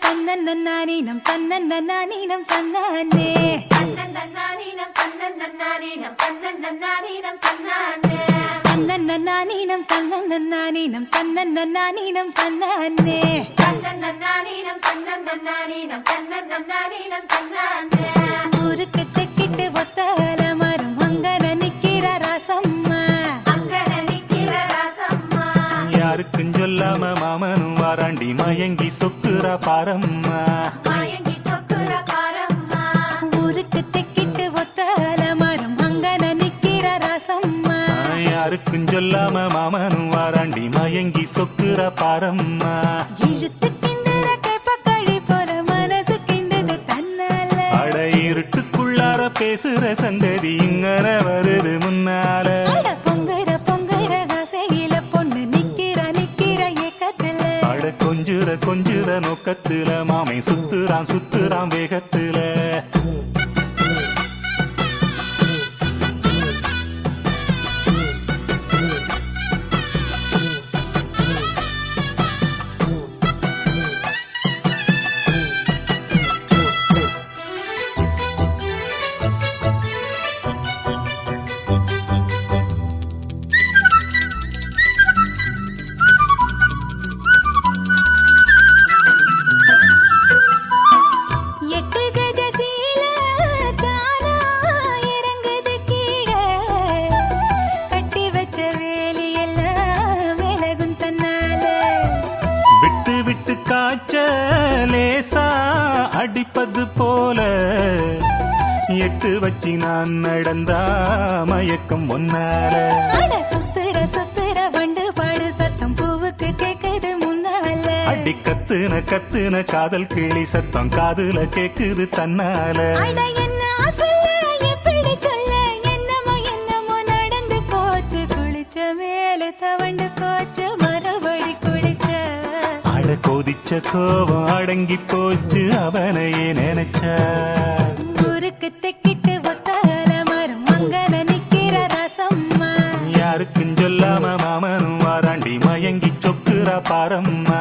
தன்னன்னன்னானீனம் தன்னன்னன்னானீனம் தன்னானே தன்னன்னன்னானீனம் தன்னன்னன்னானீனம் தன்னன்னன்னானீனம் தன்னானே தன்னன்னன்னானீனம் தன்னன்னன்னானீனம் தன்னன்னன்னானீனம் தன்னானே தன்னன்னன்னானீனம் தன்னன்னன்னானீனம் தன்னன்னன்னானீனம் தன்னானே ஊருக்கு தெக்கிட்டு ஒத்தல மரம் அங்கன நிக்கிற ராசம்மா அங்கன நிக்கிற ராசம்மா யாருக்கும் சொல்லாம மாமனும் வாராண்டி மயங்கி சொக்குற பாரம்மா மயங்கி சொக்குற பாரம்மா ஊருக்கு தெக்கிட்டு ஒத்தல மரம் அங்கன நிக்கிற ராசம்மா யாருக்கும் சொல்லாம மாமனும் வாராண்டி மயங்கி சொக்குற பாரம்மா இழுத்து கிண்டுற கேப்பக்களி போல மனசு கிண்டுது தன்னால அட இருட்டுக்குள்ளார பேசுற சங்கதி இங்கன வருது முன்னால அட பொங்குற பொங்குற ஆசையில பொண்ணு நிக்கிற நிக்கிற ஏக்கத்துல அட கொஞ்சுற கொஞ்சுற நோக்கத்துல மாமை சுத்துறான் சுத்துறான் வேகத்துல எட்டு கஜ சீல தானா இறங்குது கீழே கட்டி வச்ச வேலி எல்லாம் விலகும் தன்னால விட்டு விட்டு காய்ச்ச லேசா அடிப்பது போல எட்டு வச்சு நான் நடந்தா மயக்கம் ஒன்னால அட சுத்துற சுத்துற வண்டு பாடு சத்தம் பூவுக்கு கேக்குது முன்னால அடி கத்துன கத்துன காதல் கிளி சத்தம் காதுல கேக்குது தன்னால அட என்ன சொல்ல எப்படி சொல்ல என்னமோ என்னமோ நடந்து போச்சு குளிச்ச மேல தவண்டு போச்சு மறுபடி குளிச்ச அட கொதிச்ச கோபம் அடங்கி போச்சு அவனையே நினைச்ச ஊருக்கு தெக்கிட்டு ஒத்தல மரம் அங்கன நிக்கிற ரசம்மா யாருக்கும் சொல்லாம மாமனும் வாராண்டி மயங்கி சொக்குற பாரம்மா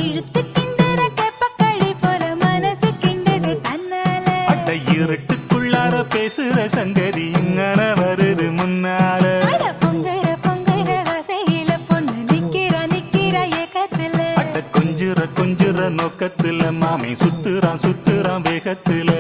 இழுத்து கிண்டுற கேப்பக்களி போல மனசு கிண்டுது தன்னால அட இருட்டுக்குள்ளார பேசுற சங்கதி இங்கன வருது முன்னால அட பொங்குற பொங்குற ஆசையில பொண்ணு நிக்கிற நிக்கிற ஏக்கத்துல அட கொஞ்சுற கொஞ்சுற நோக்கத்துல மாமை சுத்துறான் சுத்துறான் வேகத்துல